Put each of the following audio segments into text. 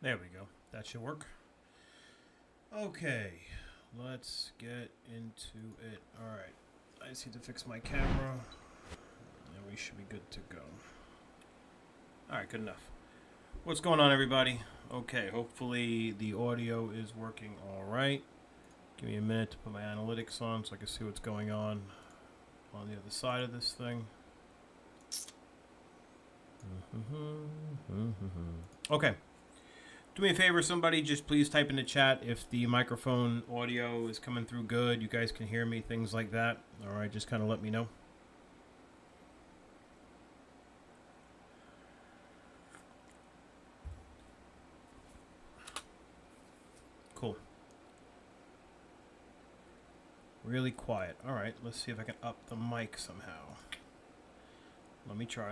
There we go. That should work. Okay, let's get into it. Alright, I just need to fix my camera, and we should be good to go. Alright, good enough. What's going on, everybody? Okay, hopefully the audio is working alright. Give me a minute to put my analytics on so I can see what's going on the other side of this thing. Okay. Do me a favor, somebody, just please type in the chat if the microphone audio is coming through good, you guys can hear me, things like that. Alright, just kind of let me know. Cool. Really quiet. Alright, let's see if I can up the mic somehow. Let me try.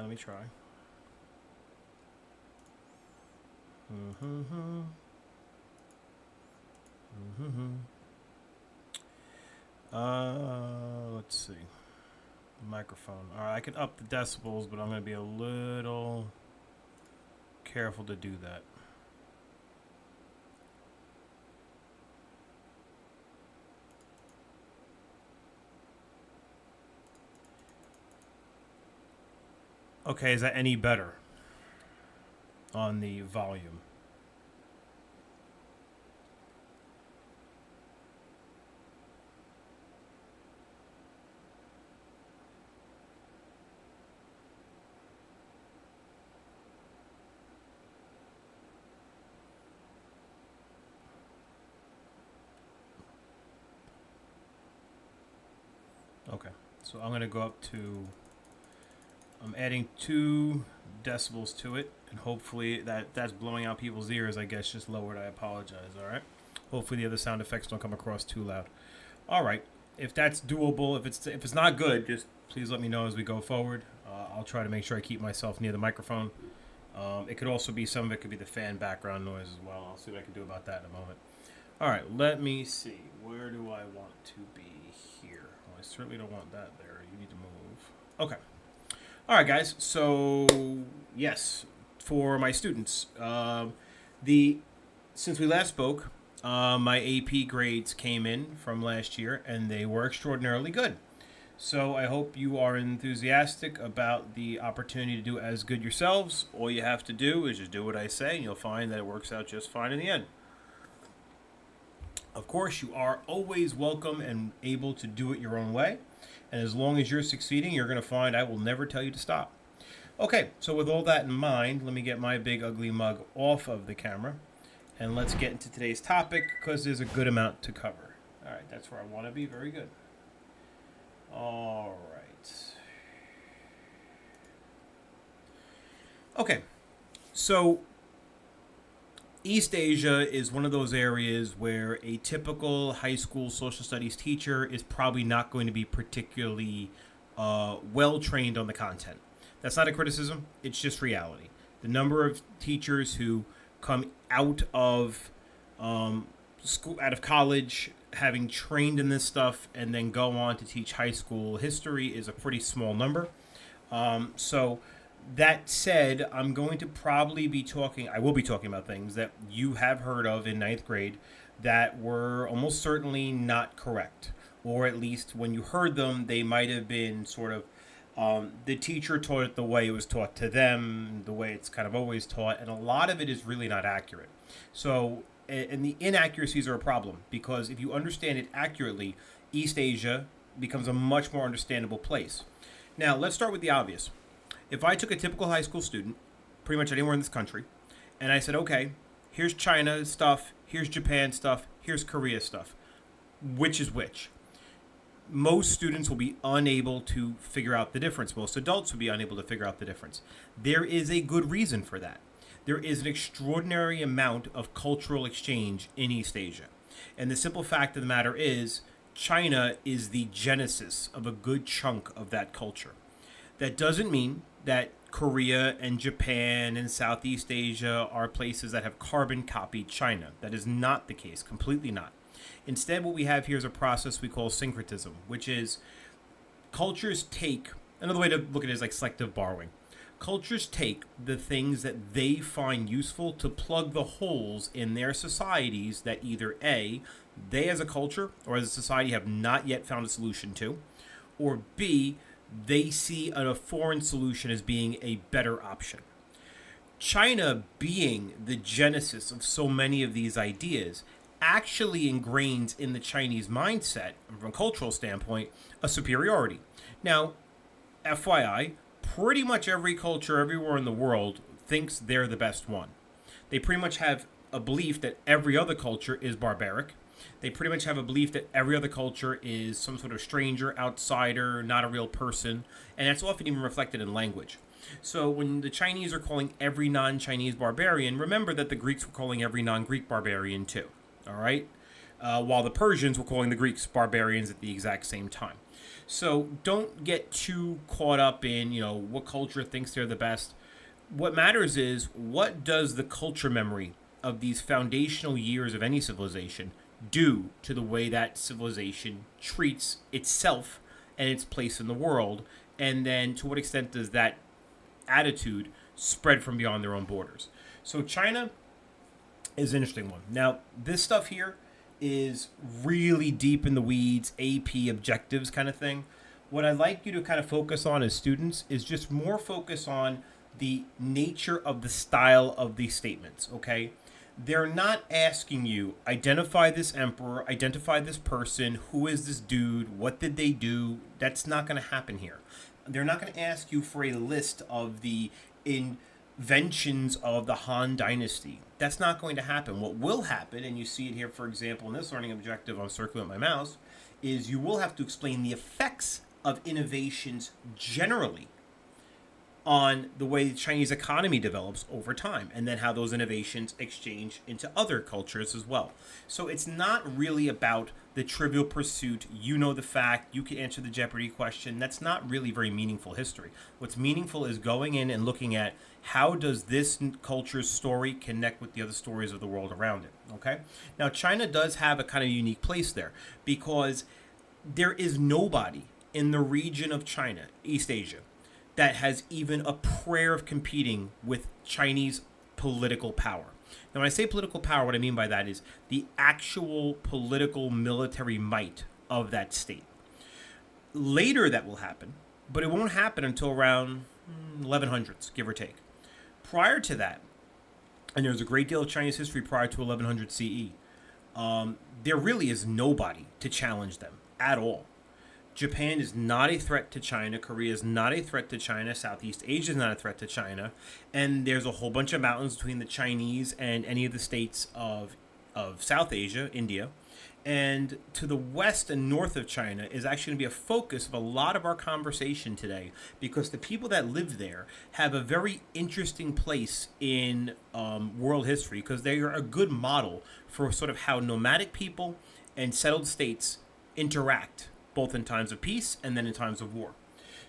Let's see. Microphone. Alright, I can up the decibels, but I'm going to be a little careful to do that. Okay, is that any better on the volume? Okay, so I'm going to go up to... I'm adding 2 decibels to it, and hopefully that's blowing out people's ears. I guess just lowered. I apologize. All right. Hopefully the other sound effects don't come across too loud. All right. If that's doable, if it's not good, just please let me know as we go forward. I'll try to make sure I keep myself near the microphone. It could also be some of it could be the fan background noise as well. I'll see what I can do about that in a moment. All right. Let me see. Where do I want to be here? Well, I certainly don't want that there. You need to move. Okay. All right, guys. So yes, for my students, since we last spoke, my AP grades came in from last year, and they were extraordinarily good. So I hope you are enthusiastic about the opportunity to do as good yourselves. All you have to do is just do what I say, and you'll find that it works out just fine in the end. Of course, you are always welcome and able to do it your own way. And as long as you're succeeding, you're going to find I will never tell you to stop. Okay, so with all that in mind, let me get my big ugly mug off of the camera. And let's get into today's topic, because there's a good amount to cover. All right, that's where I want to be. Very good. All right. Okay, so East Asia is one of those areas where a typical high school social studies teacher is probably not going to be particularly well trained on the content. That's not a criticism, it's just reality. The number of teachers who come out of school, out of college, having trained in this stuff, and then go on to teach high school history is a pretty small number. So that said, I'm going to probably be talking, I will be talking about things that you have heard of in 9th grade that were almost certainly not correct. Or at least when you heard them, they might have been sort of, the teacher taught it the way it was taught to them, the way it's kind of always taught, and a lot of it is really not accurate. So, and the inaccuracies are a problem, because if you understand it accurately, East Asia becomes a much more understandable place. Now, let's start with the obvious. If I took a typical high school student, pretty much anywhere in this country, and I said, okay, here's China stuff, here's Japan stuff, here's Korea stuff, which is which? Most students will be unable to figure out the difference. Most adults will be unable to figure out the difference. There is a good reason for that. There is an extraordinary amount of cultural exchange in East Asia. And the simple fact of the matter is, China is the genesis of a good chunk of that culture. That doesn't mean that Korea and Japan and Southeast Asia are places that have carbon copied China. That is not the case, completely not. Instead, what we have here is a process we call syncretism, which is cultures take, another way to look at it is like selective borrowing. Cultures take the things that they find useful to plug the holes in their societies that either A, they as a culture or as a society have not yet found a solution to, or B, they see a foreign solution as being a better option. China, being the genesis of so many of these ideas, actually ingrains in the Chinese mindset, from a cultural standpoint, a superiority. Now, FYI, pretty much every culture everywhere in the world thinks they're the best one. They pretty much have a belief that every other culture is barbaric. They pretty much have a belief that every other culture is some sort of stranger, outsider, not a real person, and that's often even reflected in language. So when the Chinese are calling every non-Chinese barbarian, remember that the Greeks were calling every non-Greek barbarian too, all right? While the Persians were calling the Greeks barbarians at the exact same time. So don't get too caught up in, what culture thinks they're the best. What matters is, what does the culture memory of these foundational years of any civilization do to the way that civilization treats itself and its place in the world? And then to what extent does that attitude spread from beyond their own borders? So China is an interesting one. Now, this stuff here is really deep in the weeds, AP objectives kind of thing. What I'd like you to kind of focus on as students is just more focus on the nature of the style of these statements, okay? They're not asking you, identify this emperor, identify this person, who is this dude, what did they do? That's not going to happen here. They're not going to ask you for a list of the inventions of the Han Dynasty. That's not going to happen. What will happen, and you see it here, for example, in this learning objective, I'm circling with my mouse, is you will have to explain the effects of innovations generally on the way the Chinese economy develops over time, and then how those innovations exchange into other cultures as well. So it's not really about the Trivial Pursuit, the fact, you can answer the Jeopardy question. That's not really very meaningful history. What's meaningful is going in and looking at how does this culture's story connect with the other stories of the world around it, okay? Now, China does have a kind of unique place there because there is nobody in the region of China, East Asia, that has even a prayer of competing with Chinese political power. Now, when I say political power, what I mean by that is the actual political military might of that state. Later that will happen, but it won't happen until around 1100s, give or take. Prior to that, and there's a great deal of Chinese history prior to 1100 CE, there really is nobody to challenge them at all. Japan is not a threat to China. Korea is not a threat to China. Southeast Asia is not a threat to China. And there's a whole bunch of mountains between the Chinese and any of the states of South Asia, India. And to the west and north of China is actually going to be a focus of a lot of our conversation today, because the people that live there have a very interesting place in world history, because they are a good model for sort of how nomadic people and settled states interact, both in times of peace and then in times of war.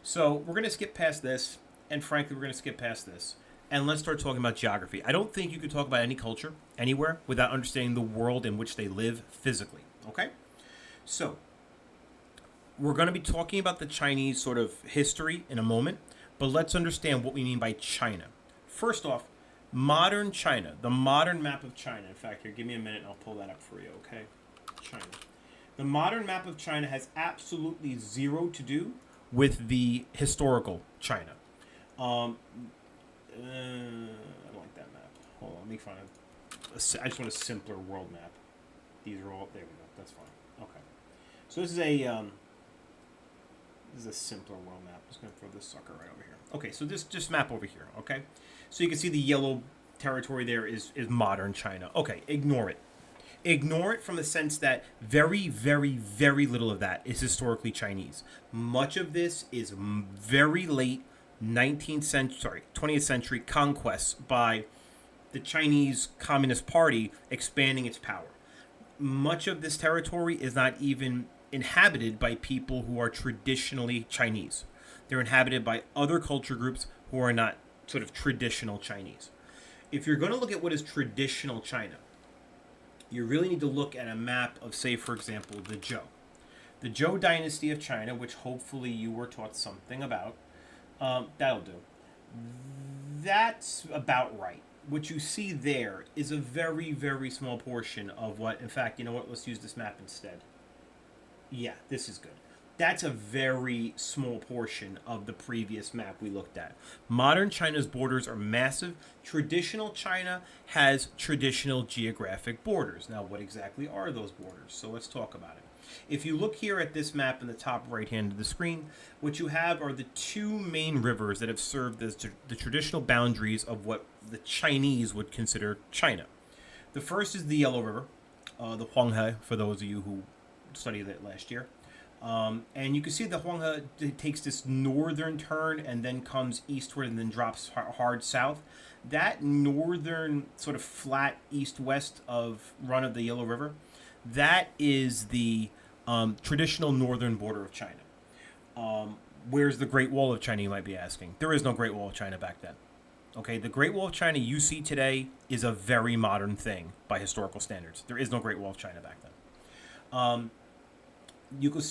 So we're going to skip past this, and frankly, we're going to skip past this. And let's start talking about geography. I don't think you can talk about any culture anywhere without understanding the world in which they live physically, okay? So we're going to be talking about the Chinese sort of history in a moment, but let's understand what we mean by China. First off, modern China, the modern map of China. In fact, here, give me a minute and I'll pull that up for you, okay? China. The modern map of China has absolutely zero to do with the historical China. I don't like that map. Hold on, let me find I just want a simpler world map. These are all, there we go, that's fine. Okay. So this is a simpler world map. I'm just going to throw this sucker right over here. Okay, so this map over here, okay? So you can see the yellow territory there is modern China. Okay, ignore it. Ignore it from the sense that very, very, very little of that is historically Chinese. Much of this is very late 20th century conquests by the Chinese Communist Party expanding its power. Much of this territory is not even inhabited by people who are traditionally Chinese. They're inhabited by other culture groups who are not sort of traditional Chinese. If you're going to look at what is traditional China, you really need to look at a map of, say, for example, the Zhou. The Zhou dynasty of China, which hopefully you were taught something about, that'll do. That's about right. What you see there is a very, very small portion of what, in fact, you know what? Let's use this map instead. Yeah, this is good. That's a very small portion of the previous map we looked at. Modern China's borders are massive. Traditional China has traditional geographic borders. Now, what exactly are those borders? So let's talk about it. If you look here at this map in the top right hand of the screen, what you have are the two main rivers that have served as the traditional boundaries of what the Chinese would consider China. The first is the Yellow River, the Huanghe, for those of you who studied it last year. And you can see the Huanghe takes this northern turn and then comes eastward and then drops hard south. That northern sort of flat east-west of run of the Yellow River, that is the traditional northern border of China. Where's the Great Wall of China, you might be asking? There is no Great Wall of China back then. Okay, the Great Wall of China you see today is a very modern thing by historical standards. There is no Great Wall of China back then.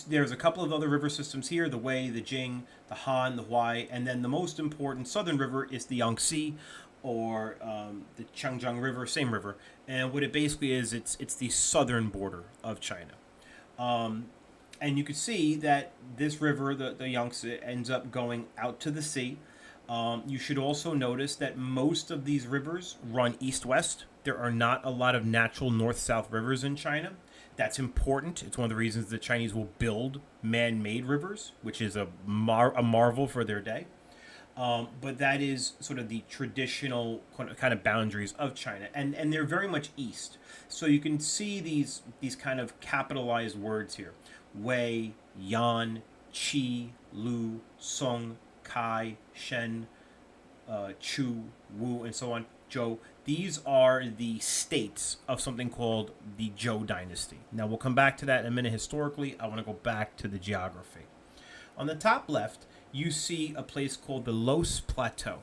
There's a couple of other river systems here, the Wei, the Jing, the Han, the Huai, and then the most important southern river is the Yangtze, or the Changjiang River, same river. And what it basically is, it's the southern border of China. And you can see that this river, the Yangtze, ends up going out to the sea. You should also notice that most of these rivers run east-west. There are not a lot of natural north-south rivers in China. That's important. It's one of the reasons the Chinese will build man-made rivers, which is a marvel for their day. But that is sort of the traditional kind of boundaries of China, and they're very much east. So you can see these kind of capitalized words here: Wei, Yan, Qi, Lu, Song, Kai, Shen, Chu, Wu, and so on. Zhou. These are the states of something called the Zhou dynasty. Now we'll come back to that in a minute historically. I want to go back to the geography. On the top left, you see a place called the Los Plateau.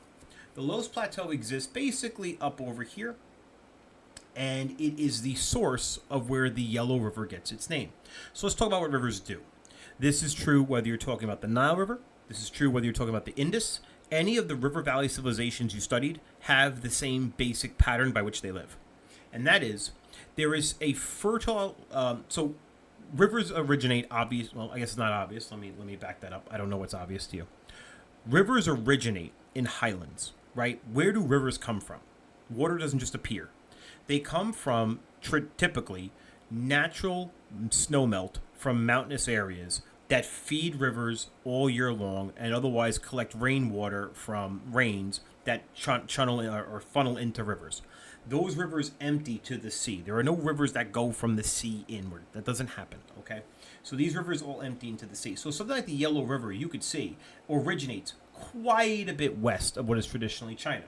The Los Plateau exists basically up over here, and it is the source of where the Yellow River gets its name. So let's talk about what rivers do. This is true whether you're talking about the Nile River. This is true whether you're talking about the Indus. Any of the river valley civilizations you studied have the same basic pattern by which they live. And that is, there is a fertile, so rivers originate obvious, well, I guess it's not obvious. Let me back that up. I don't know what's obvious to you. Rivers originate in highlands, right? Where do rivers come from? Water doesn't just appear. They come from, typically, natural snowmelt from mountainous areas that feed rivers all year long and otherwise collect rainwater from rains that channel or funnel into rivers. Those rivers empty to the sea. There are no rivers that go from the sea inward. That doesn't happen, okay? So these rivers all empty into the sea. So something like the Yellow River, you could see, originates quite a bit west of what is traditionally China.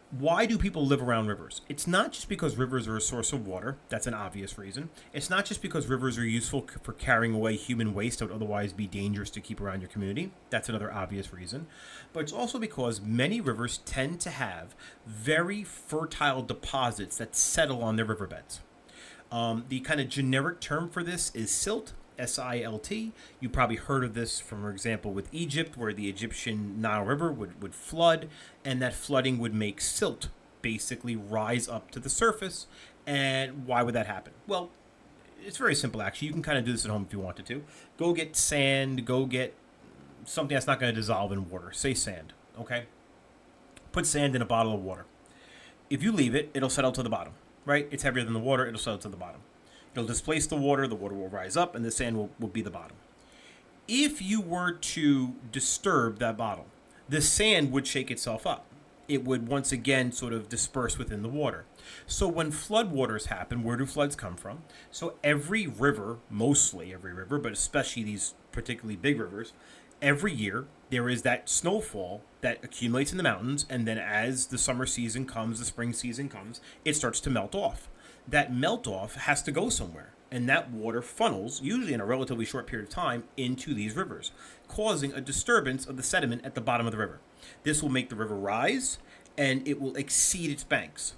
Why do people live around rivers? It's not just because rivers are a source of water. That's an obvious reason. It's not just because rivers are useful for carrying away human waste that would otherwise be dangerous to keep around your community. That's another obvious reason. But it's also because many rivers tend to have very fertile deposits that settle on their riverbeds. The kind of generic term for this is silt. S-I-L-T. You probably heard of this, for example, with Egypt, where the Egyptian Nile River would flood, and that flooding would make silt basically rise up to the surface. And why would that happen? Well, it's very simple, actually. You can kind of do this at home if you wanted to. Go get sand, go get something that's not going to dissolve in water. Say sand, okay? Put sand in a bottle of water. If you leave it, it'll settle to the bottom, right? It's heavier than the water, it'll settle to the bottom. It'll displace the water will rise up, and the sand will be the bottom. If you were to disturb that bottle, the sand would shake itself up. It would once again sort of disperse within the water. So when floodwaters happen, where do floods come from? So every river, mostly every river, but especially these particularly big rivers, every year there is that snowfall that accumulates in the mountains, and then as the summer season comes, the spring season comes, it starts to melt off. That melt off has to go somewhere, and that water funnels, usually in a relatively short period of time, into these rivers, causing a disturbance of the sediment at the bottom of the river. This will make the river rise, and it will exceed its banks.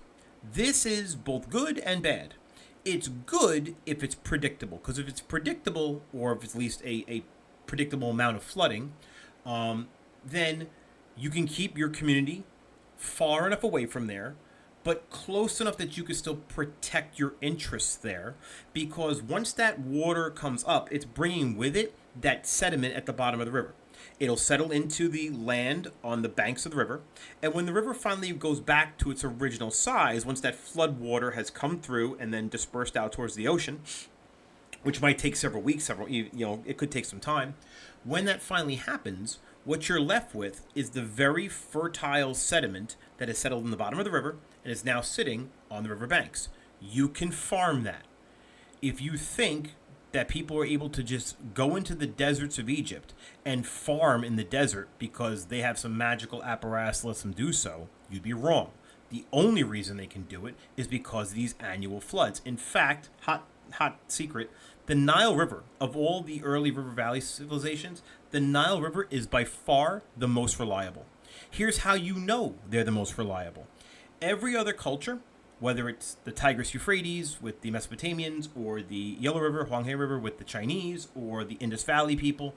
This is both good and bad. It's good if it's predictable, because if it's predictable, or if it's at least a predictable amount of flooding, then You can keep your community far enough away from there, but close enough that you can still protect your interests there. Because once that water comes up, it's bringing with it that sediment at the bottom of the river. It'll settle into the land on the banks of the river. And when the river finally goes back to its original size, once that flood water has come through and then dispersed out towards the ocean, which might take several weeks, it could take some time. When that finally happens, what you're left with is the very fertile sediment that has settled in the bottom of the river and is now sitting on the river banks. You can farm that. If you think that people are able to just go into the deserts of Egypt and farm in the desert because they have some magical apparatus that lets them do so, you'd be wrong. The only reason they can do it is because of these annual floods. In fact, hot secret, the Nile River, of all the early river valley civilizations, the Nile River is by far the most reliable. Here's how you know they're the most reliable. Every other culture, whether it's the Tigris Euphrates with the Mesopotamians, or the Yellow River, Huanghe River with the Chinese, or the Indus Valley people,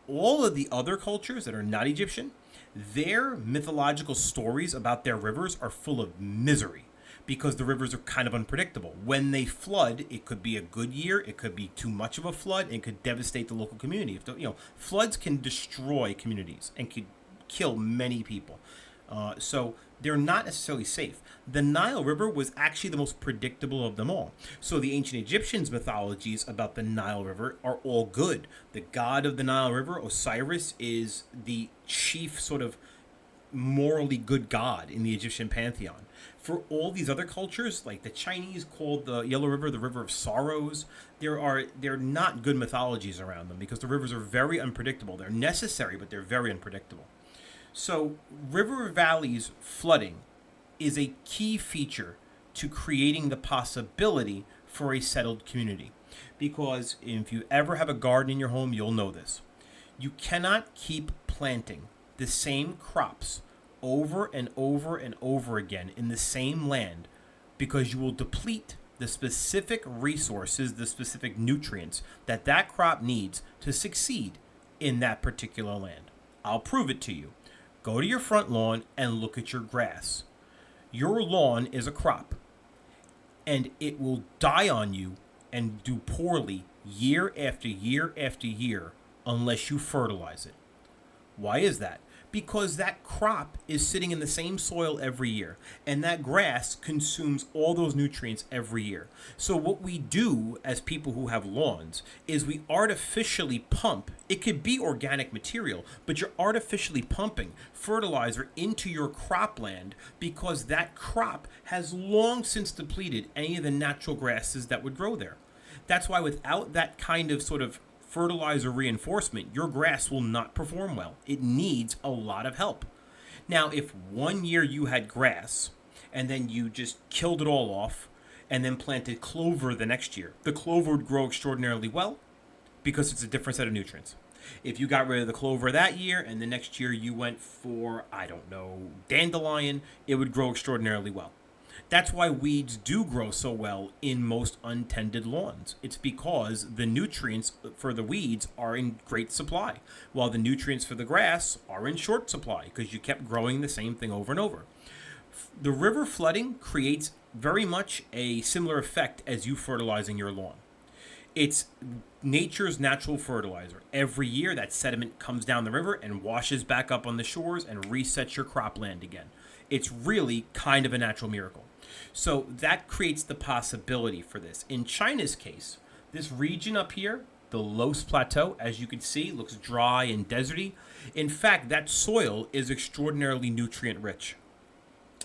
all of the other cultures that are not Egyptian, their mythological stories about their rivers are full of misery, because the rivers are kind of unpredictable. When they flood, it could be a good year, it could be too much of a flood, and it could devastate the local community. Floods can destroy communities and could kill many people. So they're not necessarily safe. The Nile River was actually the most predictable of them all. So the ancient Egyptians' mythologies about the Nile River are all good. The god of the Nile River, Osiris, is the chief sort of morally good god in the Egyptian pantheon. For all these other cultures, like the Chinese called the Yellow River the River of Sorrows, they're not good mythologies around them because the rivers are very unpredictable. They're necessary, but they're very unpredictable. So river valleys flooding is a key feature to creating the possibility for a settled community. Because if you ever have a garden in your home, you'll know this. You cannot keep planting the same crops over and over and over again in the same land, because you will deplete the specific resources, the specific nutrients that that crop needs to succeed in that particular land. I'll prove it to you. Go to your front lawn and look at your grass. Your lawn is a crop, and it will die on you and do poorly year after year after year unless you fertilize it. Why is that? Because that crop is sitting in the same soil every year, and that grass consumes all those nutrients every year. So what we do as people who have lawns is we artificially pump. It could be organic material, but you're artificially pumping fertilizer into your cropland because that crop has long since depleted any of the natural grasses that would grow there. That's why without that kind of sort of fertilizer reinforcement, your grass will not perform well. It needs a lot of help. Now, if one year you had grass and then you just killed it all off and then planted clover the next year, the clover would grow extraordinarily well because it's a different set of nutrients. If you got rid of the clover that year and the next year you went for, dandelion, it would grow extraordinarily well. That's why weeds do grow so well in most untended lawns. It's because the nutrients for the weeds are in great supply, while the nutrients for the grass are in short supply because you kept growing the same thing over and over. The river flooding creates very much a similar effect as you fertilizing your lawn. It's nature's natural fertilizer. Every year that sediment comes down the river and washes back up on the shores and resets your cropland again. It's really kind of a natural miracle. So that creates the possibility for this. In China's case, this region up here, the Los Plateau, as you can see, looks dry and deserty. In fact, that soil is extraordinarily nutrient rich,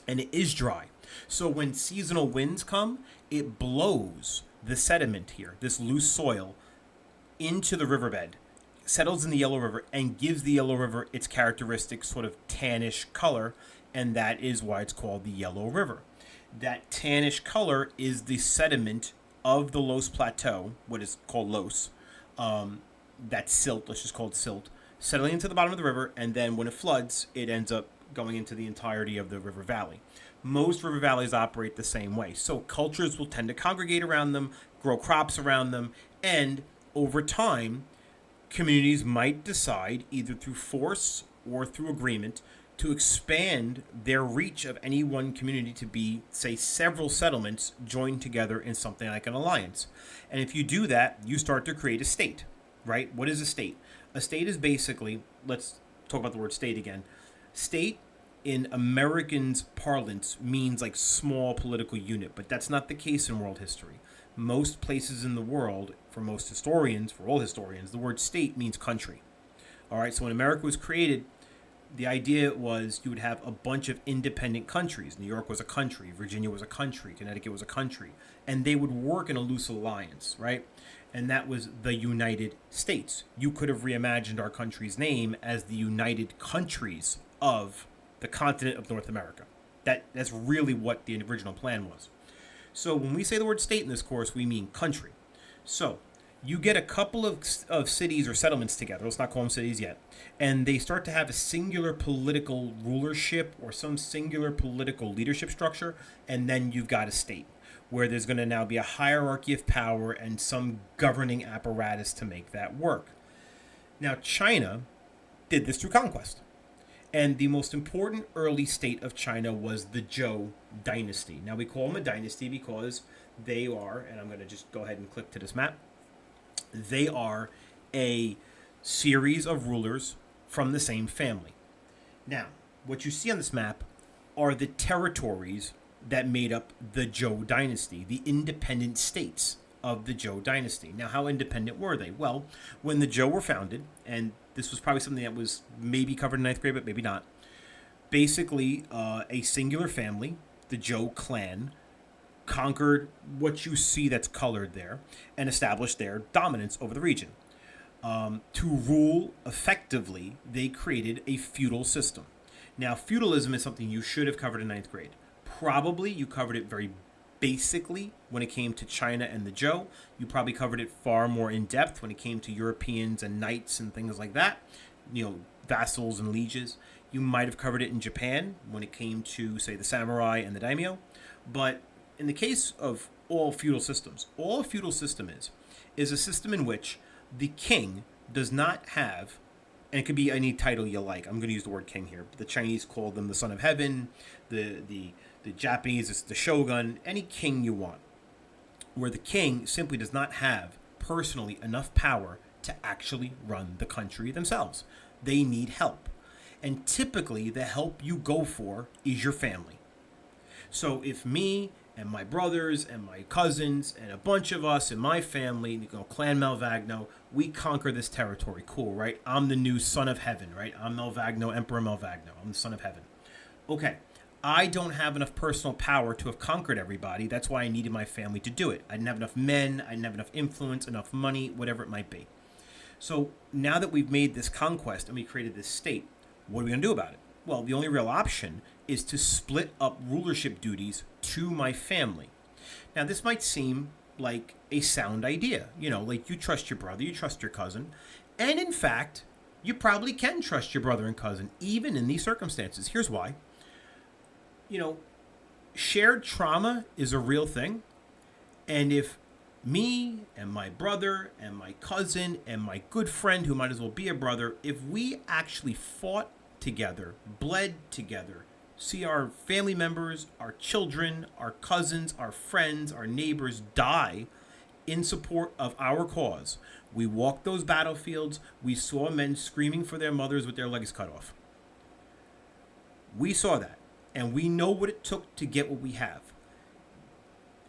and it is dry. So when seasonal winds come, it blows the sediment here, this loose soil, into the riverbed, settles in the Yellow River, and gives the Yellow River its characteristic sort of tannish color, and that is why it's called the Yellow River. That tannish color is the sediment of the Los Plateau, what is called Los, that silt, let's just call it silt, settling into the bottom of the river, and then when it floods, it ends up going into the entirety of the river valley. Most river valleys operate the same way. So cultures will tend to congregate around them, grow crops around them, and over time, communities might decide, either through force or through agreement, to expand their reach of any one community to be, say, several settlements joined together in something like an alliance. And if you do that, you start to create a state, right? What is a state? A state is basically, let's talk about the word state again. State in Americans' parlance means like small political unit, but that's not the case in world history. Most places in the world, for most historians, for all historians, the word state means country. All right, so when America was created, the idea was you would have a bunch of independent countries. New York was a country, Virginia was a country, Connecticut was a country, and they would work in a loose alliance, right? And that was the United States. You could have reimagined our country's name as the United Countries of the continent of North America. That's really what the original plan was. So when we say the word state in this course, we mean country. So you get a couple of cities or settlements together, let's not call them cities yet, and they start to have a singular political rulership or some singular political leadership structure, and then you've got a state where there's going to now be a hierarchy of power and some governing apparatus to make that work. Now, China did this through conquest. And the most important early state of China was the Zhou dynasty. Now, we call them a dynasty because they are, and I'm going to just go ahead and click to this map, they are a series of rulers from the same family. Now, what you see on this map are the territories that made up the Zhou dynasty, the independent states of the Zhou dynasty. Now, how independent were they? Well, when the Zhou were founded, and this was probably something that was maybe covered in ninth grade, but maybe not. Basically, a singular family, the Zhou clan, conquered what you see that's colored there and established their dominance over the region. To rule effectively, they created a feudal system. Now, feudalism is something you should have covered in ninth grade. Probably you covered it very basically when it came to China and the Zhou. You probably covered it far more in depth when it came to Europeans and knights and things like that, vassals and lieges. You might have covered it in Japan when it came to, say, the samurai and the daimyo. But in the case of all feudal systems, all a feudal system is a system in which the king does not have, and it could be any title you like. I'm going to use the word king here. The Chinese call them the son of heaven. The Japanese is the shogun. Any king you want, where the king simply does not have personally enough power to actually run the country themselves. They need help. And typically the help you go for is your family. So if me and my brothers and my cousins and a bunch of us in my family, Clan Malvagno, we conquer this territory. Cool, right? I'm the new son of heaven, right? I'm Malvagno, Emperor Malvagno. I'm the son of heaven. Okay. I don't have enough personal power to have conquered everybody. That's why I needed my family to do it. I didn't have enough men. I didn't have enough influence, enough money, whatever it might be. So now that we've made this conquest and we created this state, what are we going to do about it? Well, the only real option is to split up rulership duties to my family. Now, this might seem like a sound idea. Like you trust your brother, you trust your cousin. And in fact, you probably can trust your brother and cousin, even in these circumstances. Here's why. Shared trauma is a real thing. And if me and my brother and my cousin and my good friend, who might as well be a brother, if we actually fought together, bled together, see our family members, our children, our cousins, our friends, our neighbors die in support of our cause. We walked those battlefields. We saw men screaming for their mothers with their legs cut off. We saw that. And we know what it took to get what we have.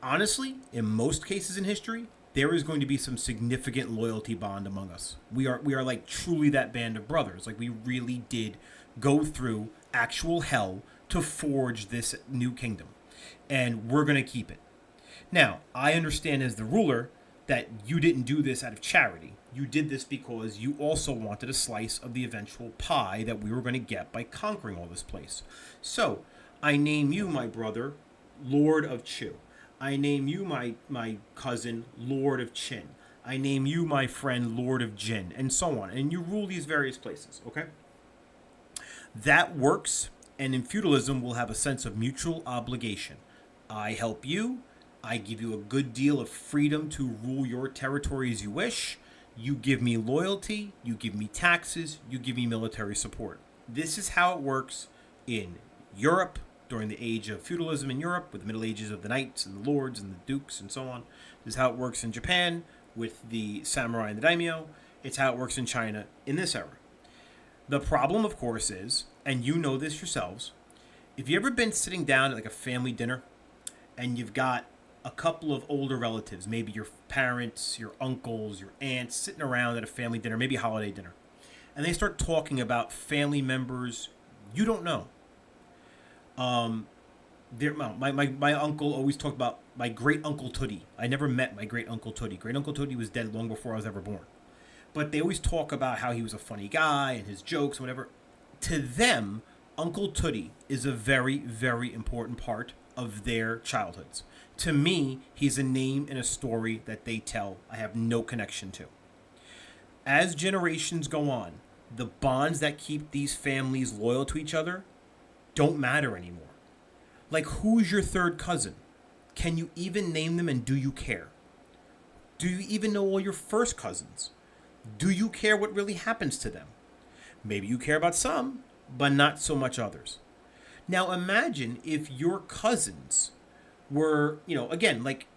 Honestly, in most cases in history, there is going to be some significant loyalty bond among us. We are like truly that band of brothers. Like we really did go through actual hell to forge this new kingdom. And we're going to keep it. Now, I understand as the ruler that you didn't do this out of charity. You did this because you also wanted a slice of the eventual pie that we were going to get by conquering all this place. So, I name you, my brother, Lord of Chu. I name you, my cousin, Lord of Qin. I name you, my friend, Lord of Jin, and so on. And you rule these various places, okay? That works, and in feudalism, we'll have a sense of mutual obligation. I help you. I give you a good deal of freedom to rule your territory as you wish. You give me loyalty. You give me taxes. You give me military support. This is how it works in Europe during the age of feudalism in Europe, with the Middle Ages of the knights and the lords and the dukes and so on. This is how it works in Japan with the samurai and the daimyo. It's how it works in China in this era. The problem, of course, is, and you know this yourselves, if you've ever been sitting down at like a family dinner and you've got a couple of older relatives, maybe your parents, your uncles, your aunts, sitting around at a family dinner, maybe a holiday dinner, and they start talking about family members you don't know. My uncle always talked about my great uncle Tootie. I never met my great uncle Tootie. Great uncle Tootie was dead long before I was ever born. But they always talk about how he was a funny guy and his jokes and whatever. To them, Uncle Tootie is a very, very important part of their childhoods. To me, he's a name in a story that they tell I have no connection to. As generations go on, the bonds that keep these families loyal to each other don't matter anymore. Like, who's your third cousin? Can you even name them, and do you care? Do you even know all your first cousins? Do you care what really happens to them? Maybe you care about some, but not so much others. Now imagine if your cousins were, again, like,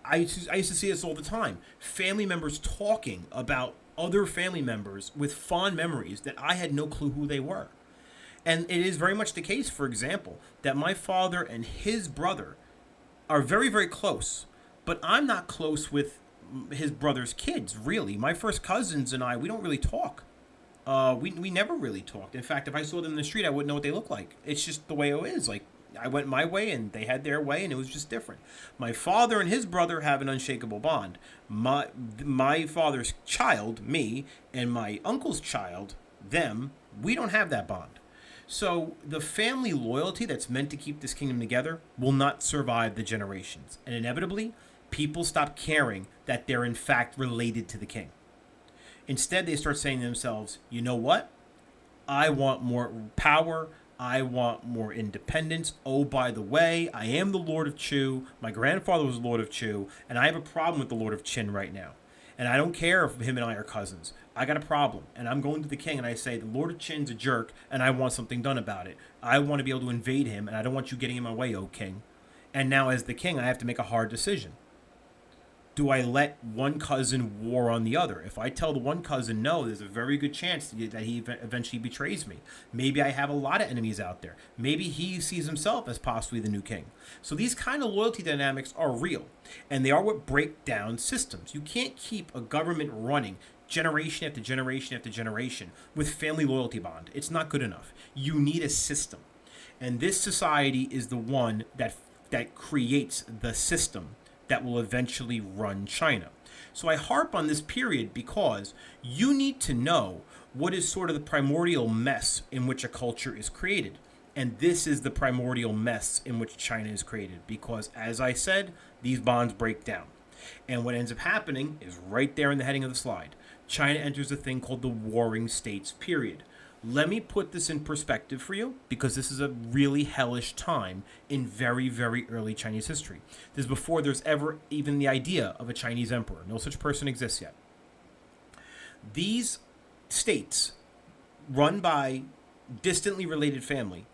I used to see this all the time. Family members talking about other family members with fond memories that I had no clue who they were. And it is very much the case, for example, that my father and his brother are very, very close. But I'm not close with his brother's kids, really. My first cousins and I, we don't really talk. We never really talked. In fact, if I saw them in the street, I wouldn't know what they look like. It's just the way it is. Like, I went my way and they had their way, and it was just different. My father and his brother have an unshakable bond. My father's child, me, and my uncle's child, them, we don't have that bond. So the family loyalty that's meant to keep this kingdom together will not survive the generations. And inevitably, people stop caring that they're in fact related to the king. Instead, they start saying to themselves, you know what? I want more power. I want more independence. Oh, by the way, I am the Lord of Chu. My grandfather was the Lord of Chu, and I have a problem with the Lord of Qin right now. And I don't care if him and I are cousins. I got a problem, and I'm going to the king, and I say, the Lord of Qin's a jerk, and I want something done about it. I want to be able to invade him, and I don't want you getting in my way, O king. And now, as the king, I have to make a hard decision. Do I let one cousin war on the other? If I tell the one cousin no, there's a very good chance that he eventually betrays me. Maybe I have a lot of enemies out there. Maybe he sees himself as possibly the new king. So these kind of loyalty dynamics are real, and they are what break down systems. You can't keep a government running generation after generation after generation with family loyalty bond. It's not good enough. You need a system. And this society is the one that creates the system that will eventually run China. So I harp on this period because you need to know what is sort of the primordial mess in which a culture is created. And this is the primordial mess in which China is created because, as I said, these bonds break down. And what ends up happening is right there in the heading of the slide. China enters a thing called the Warring States period. Let me put this in perspective for you because this is a really hellish time in very, very early Chinese history. This is before there's ever even the idea of a Chinese emperor. No such person exists yet. These states, run by distantly related family,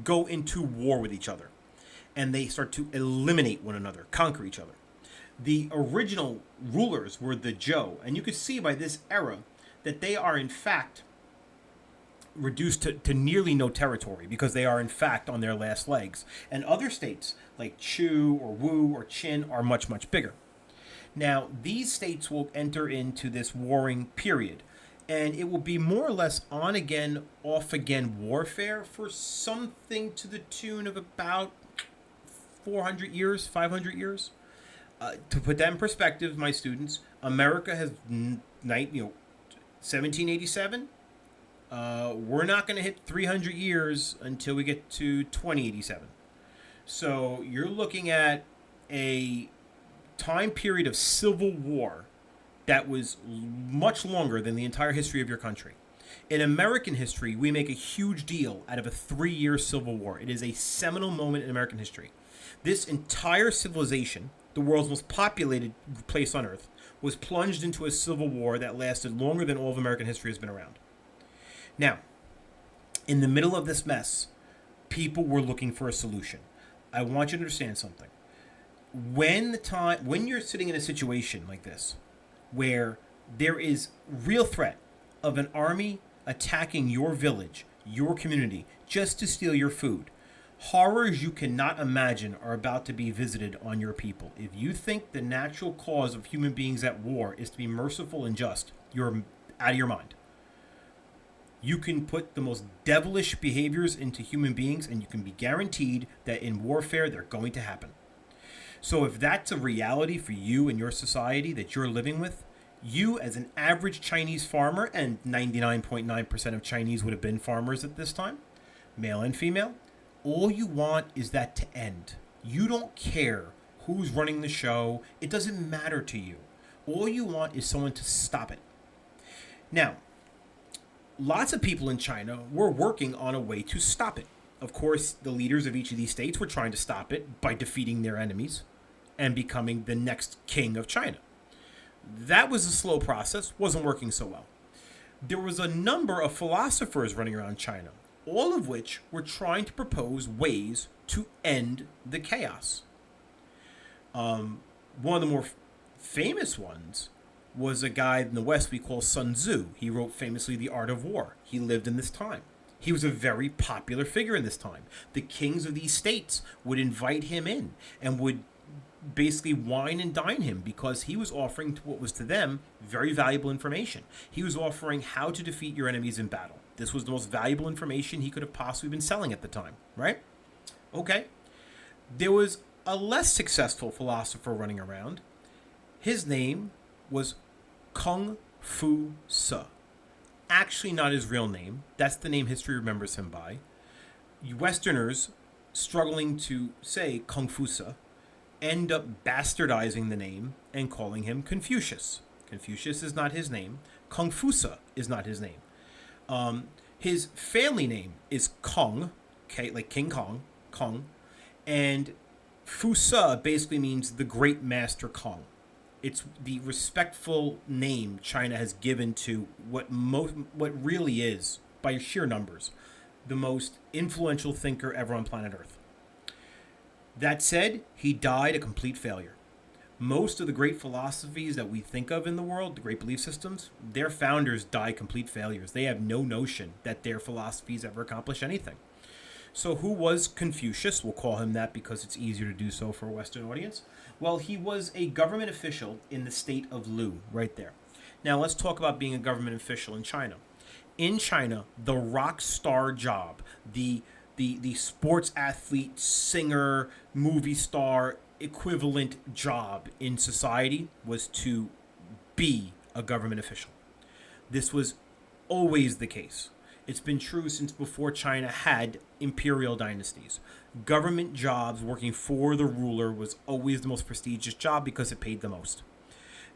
go into war with each other. And they start to eliminate one another, conquer each other. The original rulers were the Zhou. And you could see by this era that they are in fact reduced to nearly no territory because they are in fact on their last legs. And other states like Chu or Wu or Qin are much, much bigger. Now, these states will enter into this warring period, and it will be more or less on again, off again warfare for something to the tune of about 400 years, 500 years. To put that in perspective, my students, America has, 1787. We're not going to hit 300 years until we get to 2087. So you're looking at a time period of civil war that was much longer than the entire history of your country. In American history, we make a huge deal out of a 3-year civil war. It is a seminal moment in American history. This entire civilization, the world's most populated place on earth, was plunged into a civil war that lasted longer than all of American history has been around. Now, In the middle of this mess, people were looking for a solution. I want you to understand something. When you're sitting in a situation like this, where there is real threat of an army attacking your village, your community, just to steal your food, horrors you cannot imagine are about to be visited on your people. If you think the natural cause of human beings at war is to be merciful and just, you're out of your mind. You can put the most devilish behaviors into human beings, and you can be guaranteed that in warfare they're going to happen. So if that's a reality for you and your society that you're living with, you as an average Chinese farmer, and 99.9% of Chinese would have been farmers at this time, male and female, all you want is that to end. You don't care who's running the show. It doesn't matter to you. All you want is someone to stop it. Now, lots of people in China were working on a way to stop it. Of course, the leaders of each of these states were trying to stop it by defeating their enemies and becoming the next king of China. That was a slow process, wasn't working so well. There was a number of philosophers running around China, all of which were trying to propose ways to end the chaos. One of the more famous ones was a guy in the West we call Sun Tzu. He wrote famously The Art of War. He lived in this time. He was a very popular figure in this time. The kings of these states would invite him in and would basically wine and dine him because he was offering what was to them very valuable information. He was offering how to defeat your enemies in battle. This was the most valuable information he could have possibly been selling at the time, right? Okay. There was a less successful philosopher running around. His name was Kung Fu Se. Actually not his real name. That's the name history remembers him by. Westerners struggling to say Kung Fu Se end up bastardizing the name and calling him Confucius. Confucius is not his name. Kung Fu Se is not his name. His family name is Kong, okay, like King Kong, Kong, and Fu Se basically means the great master Kong. It's the respectful name China has given to what really is, by sheer numbers, the most influential thinker ever on planet Earth. That said, he died a complete failure. Most of the great philosophies that we think of in the world, the great belief systems, their founders die complete failures. They have no notion that their philosophies ever accomplish anything. So who was Confucius? We'll call him that because it's easier to do so for a Western audience. Well, he was a government official in the state of Lu, right there. Now let's talk about being a government official in China. In China, the rock star job, the sports athlete, singer, movie star equivalent job in society was to be a government official. This was always the case. It's been true since before China had imperial dynasties. Government jobs working for the ruler was always the most prestigious job because it paid the most.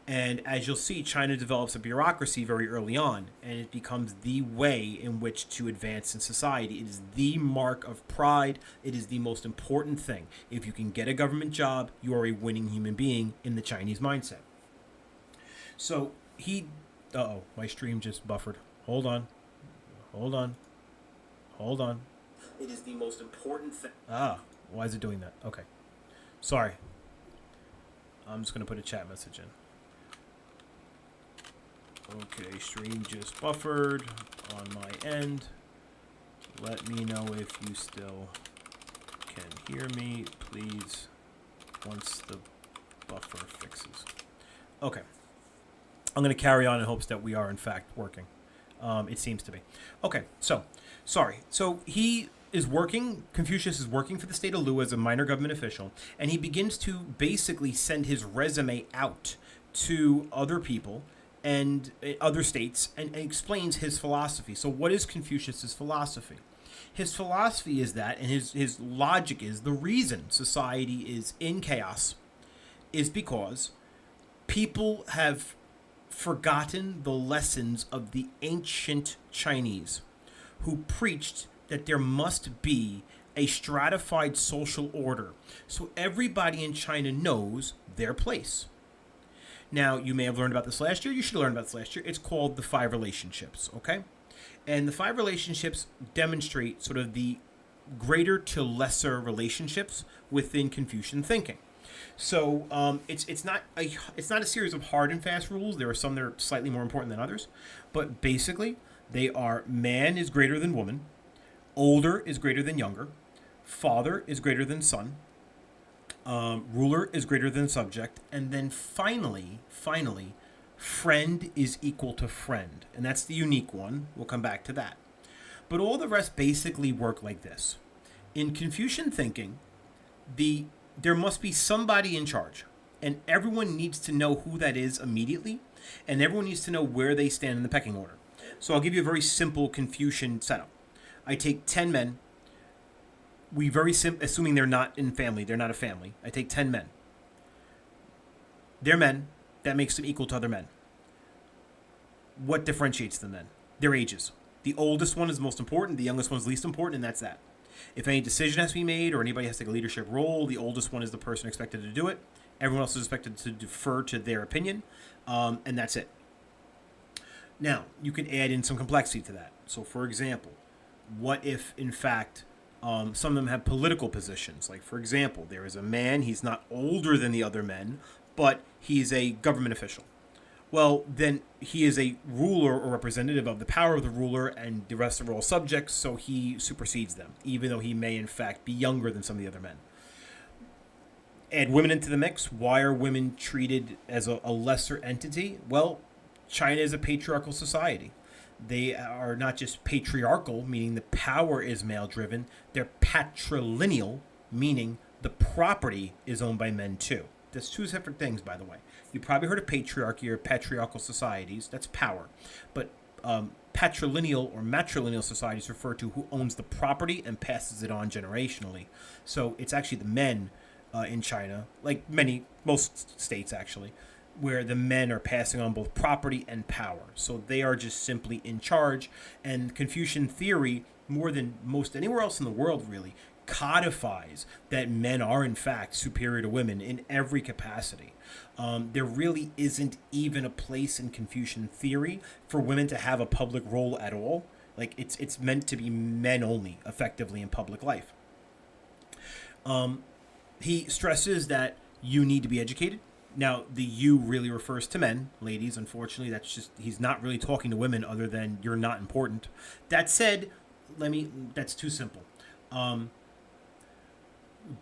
And as you'll see, China develops a bureaucracy very early on, and it becomes the way in which to advance in society. It is the mark of pride. It is the most important thing. If you can get a government job, you are a winning human being in the Chinese mindset. So uh-oh, my stream just buffered. Hold on. It is the most important thing. Why is it doing that? Okay. Sorry. I'm just going to put a chat message in. Okay, stream just buffered on my end. Let me know if you still can hear me, please, once the buffer fixes. Okay. I'm going to carry on in hopes that we are, in fact, working. It seems to be. Okay, so, sorry. So he is working, Confucius is working for the state of Lu as a minor government official, and he begins to basically send his resume out to other people and other states and explains his philosophy. So what is Confucius's philosophy? His philosophy is that, and his logic is, the reason society is in chaos is because people have forgotten the lessons of the ancient Chinese, who preached that there must be a stratified social order so everybody in China knows their place. Now, you may have learned about this last year. You should have learned about this last year. It's called the 5 relationships, okay? And the five relationships demonstrate sort of the greater to lesser relationships within Confucian thinking. So it's not a series of hard and fast rules. There are some that are slightly more important than others, but basically they are: man is greater than woman, older is greater than younger, father is greater than son, ruler is greater than subject, and then finally, friend is equal to friend, and that's the unique one. We'll come back to that. But all the rest basically work like this. In Confucian thinking, there must be somebody in charge, and everyone needs to know who that is immediately, and everyone needs to know where they stand in the pecking order. So I'll give you a very simple Confucian setup. I take 10 men. Assuming they're not in family, they're not a family. I take 10 men. They're men. That makes them equal to other men. What differentiates them then? Their ages. The oldest one is the most important, the youngest one is least important, and that's that. If any decision has to be made or anybody has to take a leadership role, the oldest one is the person expected to do it. Everyone else is expected to defer to their opinion, and that's it. Now, you can add in some complexity to that. So, for example, what if, in fact, some of them have political positions? Like, for example, there is a man, he's not older than the other men, but he's a government official. Well, then he is a ruler or representative of the power of the ruler, and the rest are all subjects, so he supersedes them, even though he may, in fact, be younger than some of the other men. Add women into the mix. Why are women treated as a lesser entity? Well, China is a patriarchal society. They are not just patriarchal, meaning the power is male-driven. They're patrilineal, meaning the property is owned by men too. That's two separate things, by the way. You probably heard of patriarchy or patriarchal societies. That's power. But patrilineal or matrilineal societies refer to who owns the property and passes it on generationally. So it's actually the men in China, like most states actually, where the men are passing on both property and power. So they are just simply in charge. And Confucian theory, more than most anywhere else in the world really, codifies that men are in fact superior to women in every capacity. There really isn't even a place in Confucian theory for women to have a public role at all. Like it's meant to be men only, effectively, in public life. He stresses that you need to be educated. Now, the you really refers to men. Ladies, unfortunately, he's not really talking to women other than you're not important. That said, that's too simple.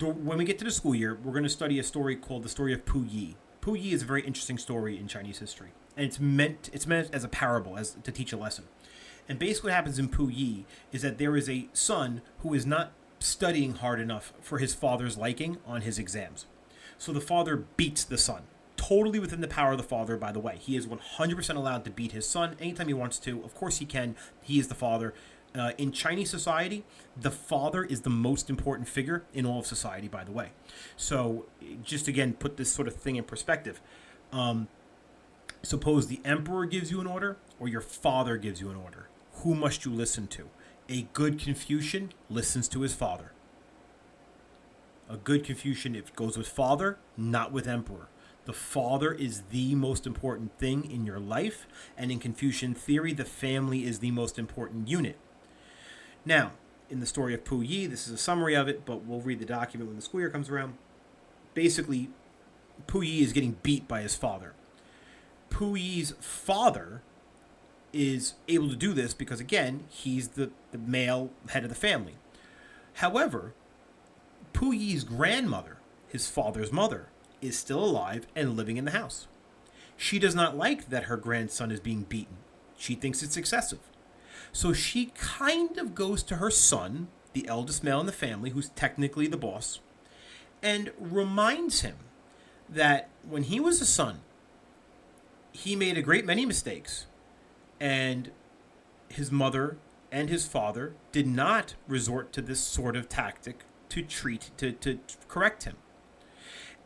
When we get to the school year, we're going to study a story called the story of Pu Yi. Pu Yi is a very interesting story in Chinese history, and it's meant as a parable, as to teach a lesson. And basically what happens in Pu Yi is that there is a son who is not studying hard enough for his father's liking on his exams. So the father beats the son. Totally within the power of the father, by the way. He is 100% allowed to beat his son anytime he wants to. Of course he can. He is the father. In Chinese society, the father is the most important figure in all of society, by the way. So just again, put this sort of thing in perspective. Suppose the emperor gives you an order or your father gives you an order. Who must you listen to? A good Confucian listens to his father. A good Confucian, if it goes with father, not with emperor. The father is the most important thing in your life, and in Confucian theory, the family is the most important unit. Now, in the story of Pu Yi, this is a summary of it, but we'll read the document when the school year comes around. Basically, Pu Yi is getting beat by his father. Pu Yi's father is able to do this because, again, he's the male head of the family. However, Pu Yi's grandmother, his father's mother, is still alive and living in the house. She does not like that her grandson is being beaten. She thinks it's excessive. So she kind of goes to her son, the eldest male in the family, who's technically the boss, and reminds him that when he was a son, he made a great many mistakes, and his mother and his father did not resort to this sort of tactic to correct him.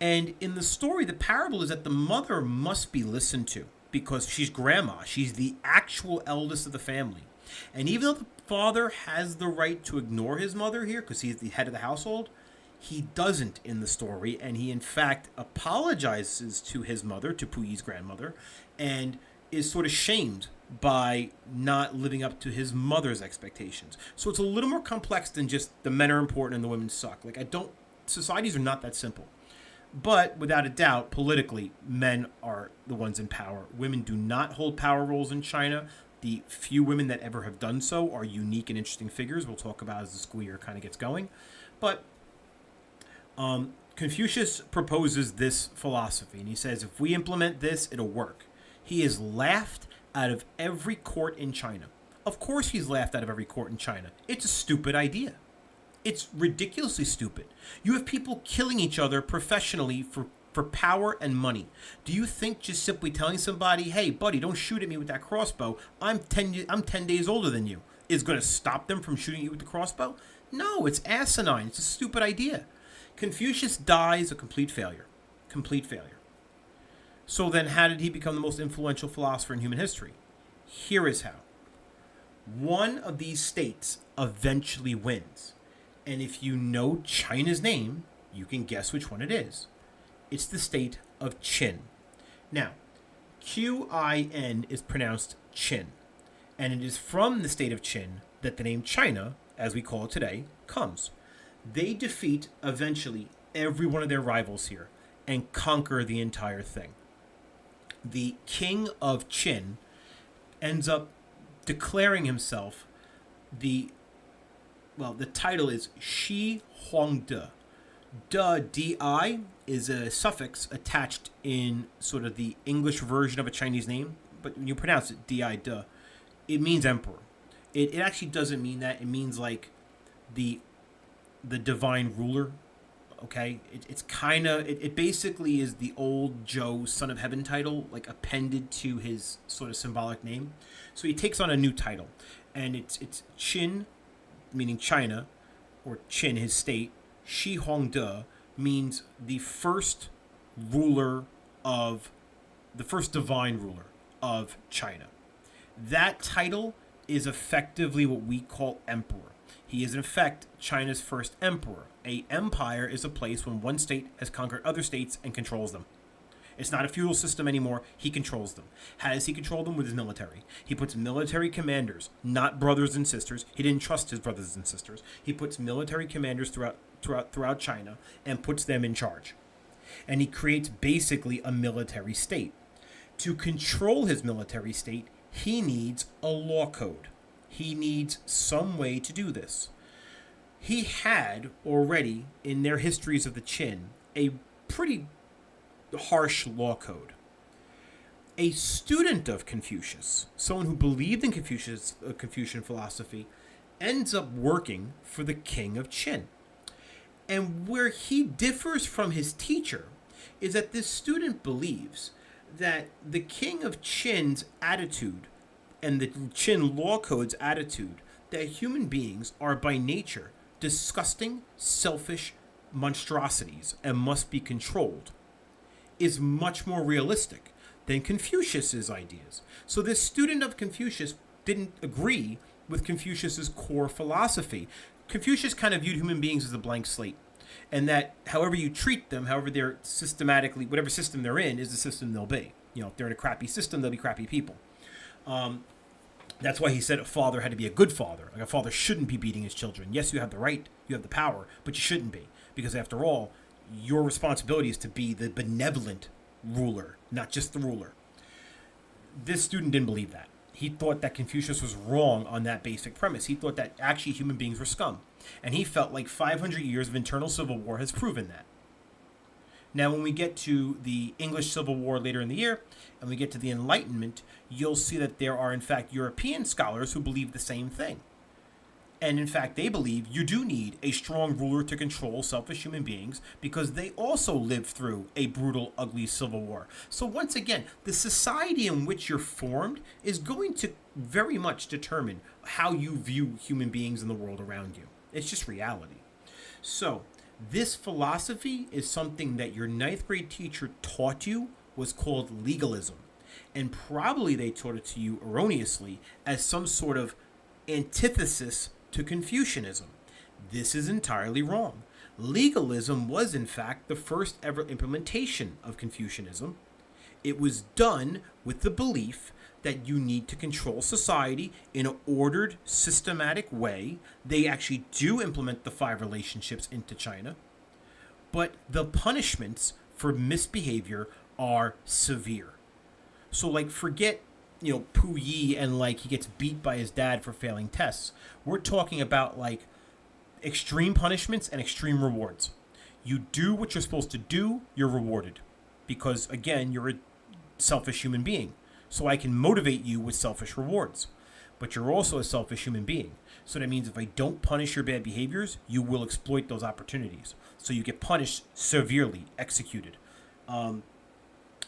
And in the story, the parable is that the mother must be listened to because she's grandma. She's the actual eldest of the family. And even though the father has the right to ignore his mother here because he's the head of the household, he doesn't in the story. And he, in fact, apologizes to his mother, to Pu Yi's grandmother, and is sort of shamed by not living up to his mother's expectations. So it's a little more complex than just the men are important and the women suck. Like, societies are not that simple. But without a doubt, politically, men are the ones in power. Women do not hold power roles in China. The few women that ever have done so are unique and interesting figures. We'll talk about as the school year kind of gets going. But Confucius proposes this philosophy, and he says, if we implement this, it'll work. He is laughed out of every court in China. Of course he's laughed out of every court in China. It's a stupid idea. It's ridiculously stupid. You have people killing each other professionally for power and money. Do you think just simply telling somebody, hey, buddy, don't shoot at me with that crossbow, I'm 10 days older than you, is going to stop them from shooting you with the crossbow? No, it's asinine. It's a stupid idea. Confucius dies a complete failure. Complete failure. So then how did he become the most influential philosopher in human history? Here is how. One of these states eventually wins. And if you know China's name, you can guess which one it is. It's the state of Qin. Now, Qin is pronounced Qin. And it is from the state of Qin that the name China, as we call it today, comes. They defeat, eventually, every one of their rivals here and conquer the entire thing. The king of Qin ends up declaring himself the title is Shi Huangde. Di is a suffix attached in sort of the English version of a Chinese name, but when you pronounce it di, it means emperor. It actually doesn't mean that. It means like the divine ruler. Okay, it's kind of it basically is the old Joe Son of Heaven title, like appended to his sort of symbolic name. So he takes on a new title, and it's Qin, meaning China, or Qin, his state. Shi Huangde means the first divine ruler of China. That title is effectively what we call emperor. He is in effect China's first emperor. A empire is a place when one state has conquered other states and controls them. It's not a feudal system anymore. He controls them. How does he control them? With his military. He puts military commanders, not brothers and sisters. He didn't trust his brothers and sisters. He puts military commanders throughout China and puts them in charge. And he creates basically a military state. To control his military state, he needs a law code. He needs some way to do this. He had already, in their histories of the Qin, a pretty harsh law code. A student of Confucius, someone who believed in Confucian philosophy, ends up working for the king of Qin. And where he differs from his teacher is that this student believes that the king of Qin's attitude and the Qin law code's attitude that human beings are by nature disgusting, selfish monstrosities and must be controlled is much more realistic than Confucius's ideas. So this student of Confucius didn't agree with Confucius's core philosophy. Confucius kind of viewed human beings as a blank slate, and that however you treat them, however they're systematically, whatever system they're in is the system they'll be. You know, if they're in a crappy system, they'll be crappy people. That's why he said a father had to be a good father. Like, a father shouldn't be beating his children. Yes, you have the right, you have the power, but you shouldn't be. Because after all, your responsibility is to be the benevolent ruler, not just the ruler. This student didn't believe that. He thought that Confucius was wrong on that basic premise. He thought that actually human beings were scum. And he felt like 500 years of internal civil war has proven that. Now, when we get to the English Civil War later in the year, and we get to the Enlightenment, you'll see that there are, in fact, European scholars who believe the same thing. And in fact, they believe you do need a strong ruler to control selfish human beings because they also lived through a brutal, ugly civil war. So once again, the society in which you're formed is going to very much determine how you view human beings in the world around you. It's just reality. So this philosophy is something that your ninth grade teacher taught you, was called legalism. And probably they taught it to you erroneously as some sort of antithesis to Confucianism. This is entirely wrong. Legalism was, in fact, the first ever implementation of Confucianism. It was done with the belief that you need to control society in an ordered, systematic way. They actually do implement the 5 relationships into China, but the punishments for misbehavior are severe. So, like, forget, Pu Yi and, like, he gets beat by his dad for failing tests. We're talking about, like, extreme punishments and extreme rewards. You do what you're supposed to do, you're rewarded. Because, again, you're a selfish human being. So I can motivate you with selfish rewards. But you're also a selfish human being. So that means if I don't punish your bad behaviors, you will exploit those opportunities. So you get punished severely, executed.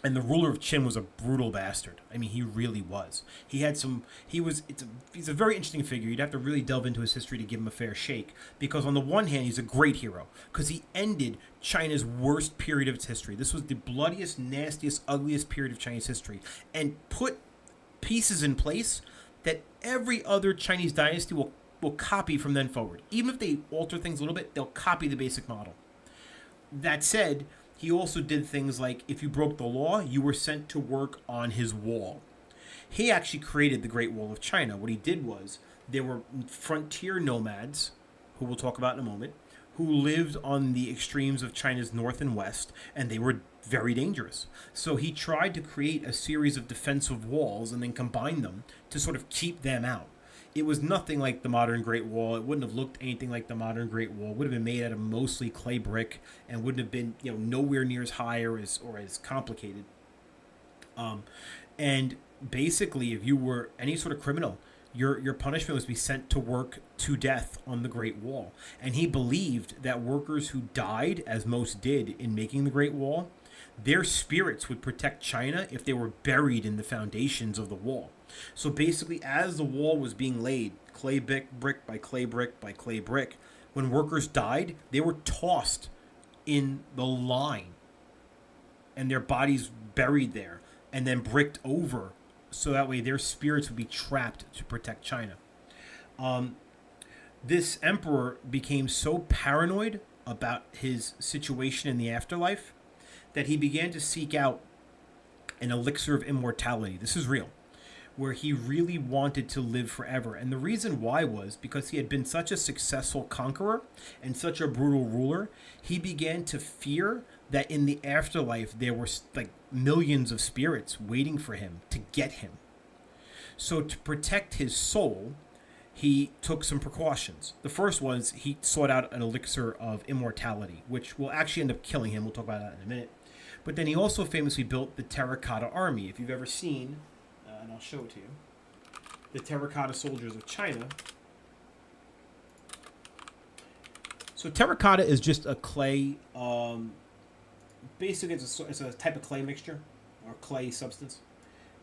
And the ruler of Qin was a brutal bastard. I mean, he really was. He's a very interesting figure. You'd have to really delve into his history to give him a fair shake. Because on the one hand, he's a great hero. Because he ended China's worst period of its history. This was the bloodiest, nastiest, ugliest period of Chinese history. And put pieces in place that every other Chinese dynasty will copy from then forward. Even if they alter things a little bit, they'll copy the basic model. That said, he also did things like, if you broke the law, you were sent to work on his wall. He actually created the Great Wall of China. What he did was, there were frontier nomads, who we'll talk about in a moment, who lived on the extremes of China's north and west, and they were very dangerous. So he tried to create a series of defensive walls and then combine them to sort of keep them out. It was nothing like the modern Great Wall. It wouldn't have looked anything like the modern Great Wall. It would have been made out of mostly clay brick and wouldn't have been, nowhere near as high or as complicated. And basically, if you were any sort of criminal, your punishment was to be sent to work to death on the Great Wall. And he believed that workers who died, as most did, in making the Great Wall, their spirits would protect China if they were buried in the foundations of the wall. So basically, as the wall was being laid, clay brick by clay brick by clay brick, when workers died, they were tossed in the line and their bodies buried there and then bricked over, so that way their spirits would be trapped to protect China. This emperor became so paranoid about his situation in the afterlife that he began to seek out an elixir of immortality. This is real. Where he really wanted to live forever. And the reason why was because he had been such a successful conqueror and such a brutal ruler, he began to fear that in the afterlife there were like millions of spirits waiting for him to get him. So to protect his soul, he took some precautions. The first was he sought out an elixir of immortality, which will actually end up killing him. We'll talk about that in a minute. But then he also famously built the Terracotta Army. If you've ever seen, and I'll show it to you, the Terracotta Soldiers of China. So terracotta is just a clay, basically it's a type of clay mixture, or clay substance.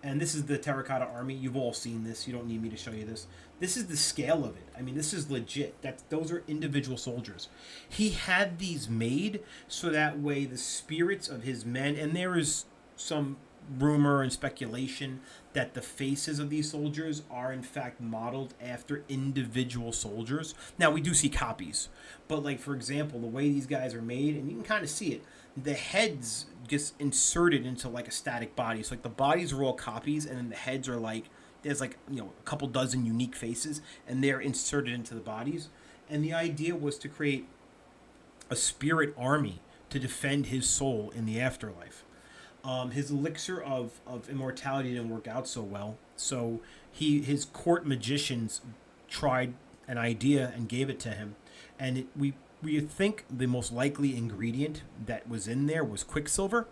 And this is the Terracotta Army. You've all seen this. You don't need me to show you this. This is the scale of it. I mean, this is legit. Those are individual soldiers. He had these made so that way the spirits of his men, and there is some rumor and speculation that the faces of these soldiers are in fact modeled after individual soldiers. Now, we do see copies, but like, for example, the way these guys are made, and you can kind of see it, the heads just inserted into like a static body. So like the bodies are all copies, and then the heads are like, there's like, a couple dozen unique faces, and they're inserted into the bodies. And the idea was to create a spirit army to defend his soul in the afterlife. His elixir of immortality didn't work out so well, so his court magicians tried an idea and gave it to him, and we think the most likely ingredient that was in there was quicksilver.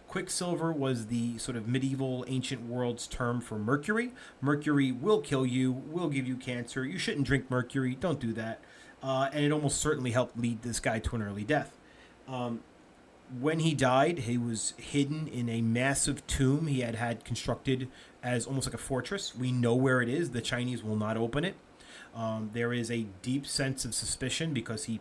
Quicksilver was the sort of medieval ancient world's term for mercury. Mercury will kill you, will give you cancer. You shouldn't drink mercury. Don't do that. And it almost certainly helped lead this guy to an early death. When he died, he was hidden in a massive tomb he had constructed as almost like a fortress. We know where it is. The Chinese will not open it. There is a deep sense of suspicion because he,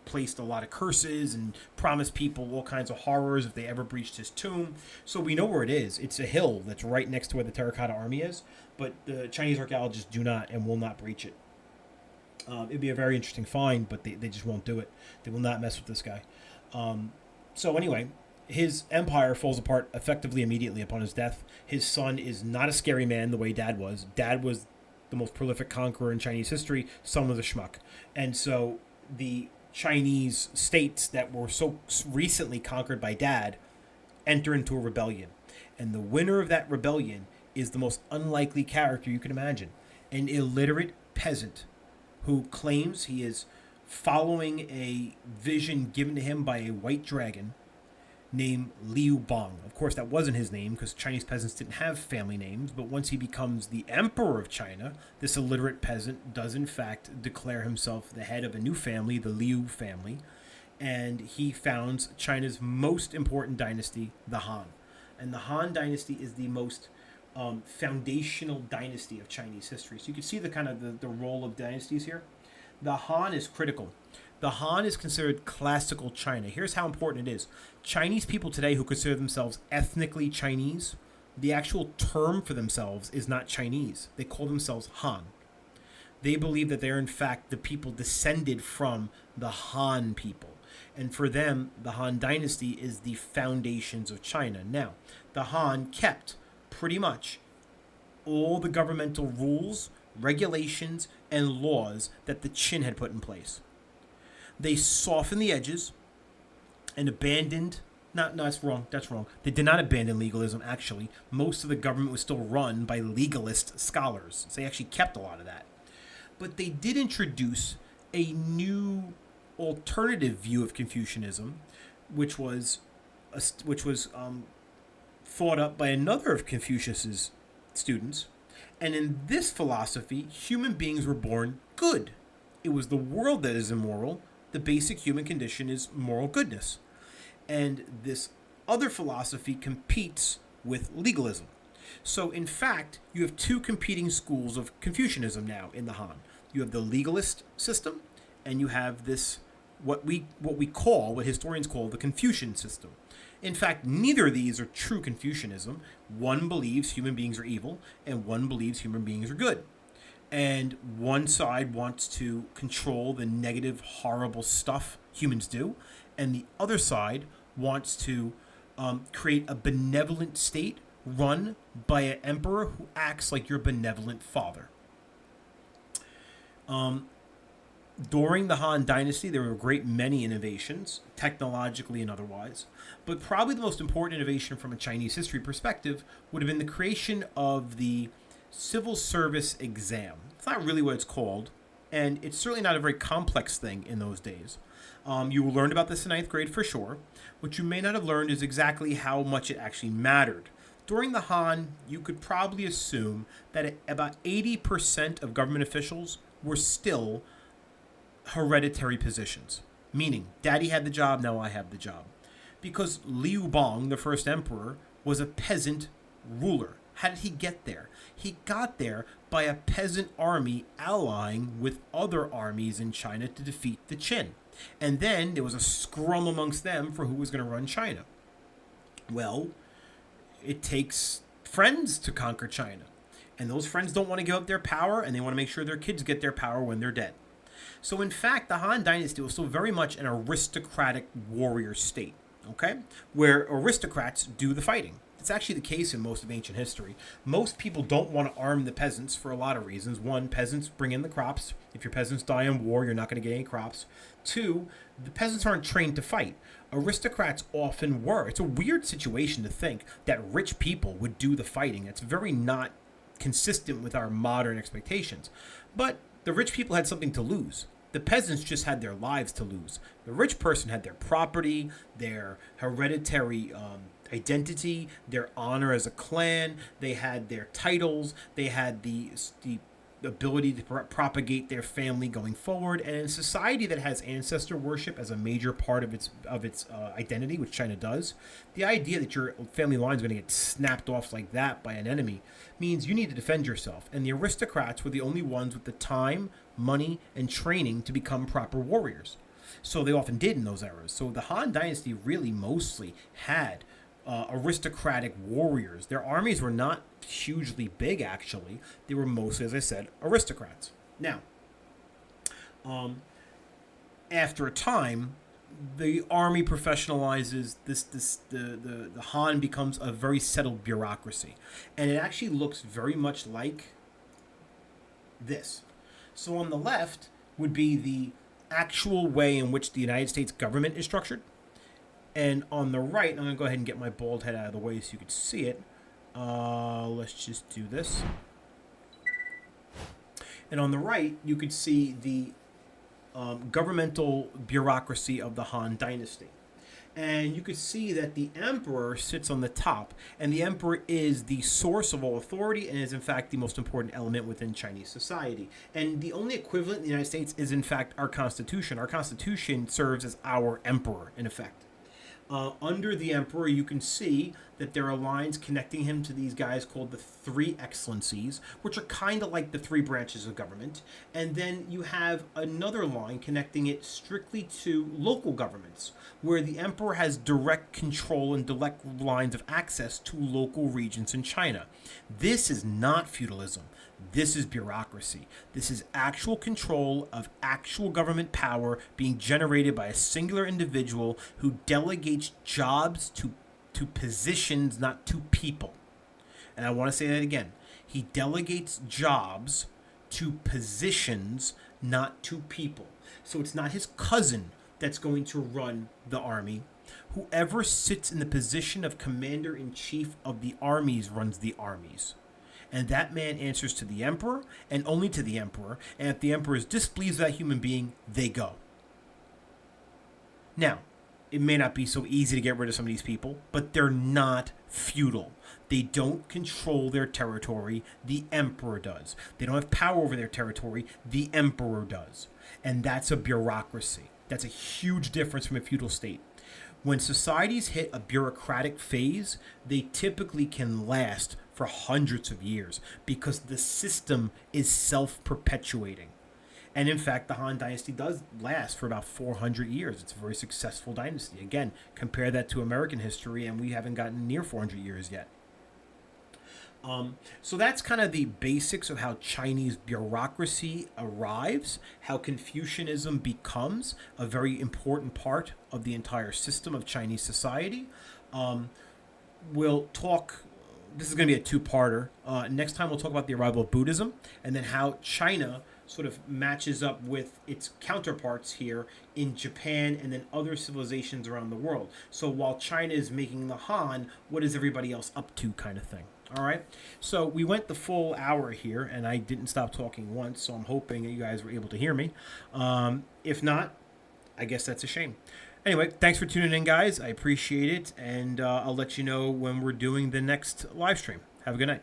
placed a lot of curses and promised people all kinds of horrors if they ever breached his tomb. So we know where it is. It's a hill that's right next to where the Terracotta Army is, but the Chinese archaeologists do not and will not breach it. It'd be a very interesting find, but they just won't do it. They will not mess with this guy. So anyway, his empire falls apart effectively immediately upon his death. His son is not a scary man the way dad was. Dad was the most prolific conqueror in Chinese history. Son was a schmuck. And so the Chinese states that were so recently conquered by dad enter into a rebellion. And the winner of that rebellion is the most unlikely character you can imagine, an illiterate peasant who claims he is following a vision given to him by a white dragon named Liu Bang. Of course, that wasn't his name because Chinese peasants didn't have family names, but once he becomes the emperor of China, this illiterate peasant does in fact declare himself the head of a new family, the Liu family, and he founds China's most important dynasty, the Han. And the Han dynasty is the most foundational dynasty of Chinese history. So you can see the kind of the role of dynasties here. The Han is critical. The Han is considered classical China. Here's how important it is. Chinese people today who consider themselves ethnically Chinese, the actual term for themselves is not Chinese. They call themselves Han. They believe that they're in fact the people descended from the Han people. And for them, the Han dynasty is the foundations of China. Now, the Han kept pretty much all the governmental rules, regulations, and laws that the Qin had put in place. They softened the edges and abandoned. No, that's wrong. That's wrong. They did not abandon legalism, actually. Most of the government was still run by legalist scholars. So they actually kept a lot of that. But they did introduce a new alternative view of Confucianism, which was thought up by another of Confucius's students. And in this philosophy, human beings were born good. It was the world that is immoral. The basic human condition is moral goodness. And this other philosophy competes with legalism. So in fact, you have two competing schools of Confucianism now in the Han. You have the legalist system, and you have this what historians call the Confucian system. In fact, neither of these are true Confucianism. One believes human beings are evil, and one believes human beings are good. And one side wants to control the negative, horrible stuff humans do, and the other side wants to create a benevolent state run by an emperor who acts like your benevolent father. During the Han Dynasty, there were a great many innovations, technologically and otherwise. But probably the most important innovation from a Chinese history perspective would have been the creation of the civil service exam. It's not really what it's called, and it's certainly not a very complex thing in those days. You learned about this in ninth grade for sure. What you may not have learned is exactly how much it actually mattered. During the Han, you could probably assume that about 80% of government officials were still hereditary positions, meaning daddy had the job, now I have the job. Because Liu Bang, the first emperor, was a peasant ruler. How did he get there? He got there by a peasant army allying with other armies in China to defeat the Qin. And then there was a scrum amongst them for who was going to run China. Well, it takes friends to conquer China. And those friends don't want to give up their power, and they want to make sure their kids get their power when they're dead. So in fact, the Han Dynasty was still very much an aristocratic warrior state, okay? Where aristocrats do the fighting. It's actually the case in most of ancient history. Most people don't want to arm the peasants for a lot of reasons. One, peasants bring in the crops. If your peasants die in war, you're not going to get any crops. Two, the peasants aren't trained to fight. Aristocrats often were. It's a weird situation to think that rich people would do the fighting. It's very not consistent with our modern expectations. But the rich people had something to lose. The peasants just had their lives to lose. The rich person had their property, their hereditary identity, their honor as a clan. They had their titles. They had the ability to propagate their family going forward. And in a society that has ancestor worship as a major part of its identity, which China does, the idea that your family line is going to get snapped off like that by an enemy means you need to defend yourself. And the aristocrats were the only ones with the time, money, and training to become proper warriors. So they often did in those eras. So the Han Dynasty really mostly had aristocratic warriors. Their armies were not hugely big, actually. They were mostly, as I said, aristocrats. Now, after a time, the army professionalizes the Han becomes a very settled bureaucracy, and it actually looks very much like this. So on the left would be the actual way in which the United States government is structured, and on the right, I'm going to go ahead and get my bald head out of the way so you could see it. Let's just do this. And on the right, you could see the governmental bureaucracy of the Han Dynasty. And you could see that the emperor sits on the top, and the emperor is the source of all authority and is, in fact, the most important element within Chinese society. And the only equivalent in the United States is, in fact, our Constitution. Our Constitution serves as our emperor, in effect. Under the emperor, you can see that there are lines connecting him to these guys called the Three Excellencies, which are kind of like the three branches of government. And then you have another line connecting it strictly to local governments, where the emperor has direct control and direct lines of access to local regions in China. This is not feudalism. This is bureaucracy. This is actual control of actual government power being generated by a singular individual who delegates jobs to positions, not to people. And I want to say that again. He delegates jobs to positions, not to people. So it's not his cousin that's going to run the army. Whoever sits in the position of commander-in-chief of the armies runs the armies. And that man answers to the emperor, and only to the emperor. And if the emperor is displeased with that human being, they go. Now, it may not be so easy to get rid of some of these people, but they're not feudal. They don't control their territory. The emperor does. They don't have power over their territory. The emperor does. And that's a bureaucracy. That's a huge difference from a feudal state. When societies hit a bureaucratic phase, they typically can last for hundreds of years because the system is self-perpetuating. And in fact, the Han Dynasty does last for about 400 years. It's a very successful dynasty. Again, compare that to American history, and we haven't gotten near 400 years yet. So that's kind of the basics of how Chinese bureaucracy arrives, how Confucianism becomes a very important part of the entire system of Chinese society. We'll talk, this is going to be a two-parter. Next time we'll talk about the arrival of Buddhism and then how China sort of matches up with its counterparts here in Japan and then other civilizations around the world. So while China is making the Han, what is everybody else up to kind of thing? All right. So we went the full hour here, and I didn't stop talking once, so I'm hoping that you guys were able to hear me. If not, I guess that's a shame. Anyway, thanks for tuning in, guys. I appreciate it, and I'll let you know when we're doing the next live stream. Have a good night.